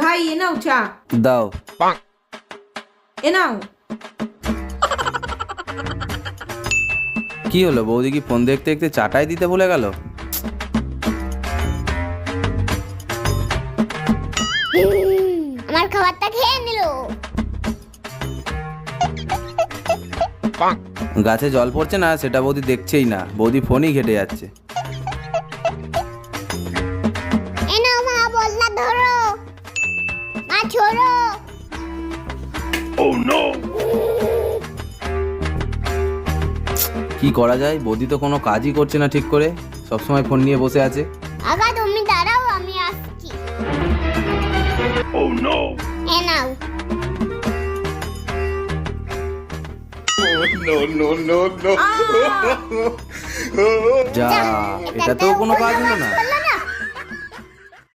ভাই এ নাও চা। দাও। এ নাও। কি হলো, বৌদি কি ফোন দেখতে দেখতে চাটাই দিতে ভুলে গেল? আমার খাবারটা খেয়ে নিল। গাছে জল পড়ছে না সেটা বৌদি দেখছেই না, বৌদি ফোনই ঘেটে যাচ্ছে। এ নাও মা, বলনা ধরো। মা ছোড়ো। কি করা যায়, বৌদি তো কোনো কাজই করছে না ঠিক করে, সবসময় ফোন নিয়ে বসে আছে। আগা তুমি দাঁড়াও, আমি আসছি। এ নাও। যা, এটাতেও কোনো কাজ হলো না। বললো না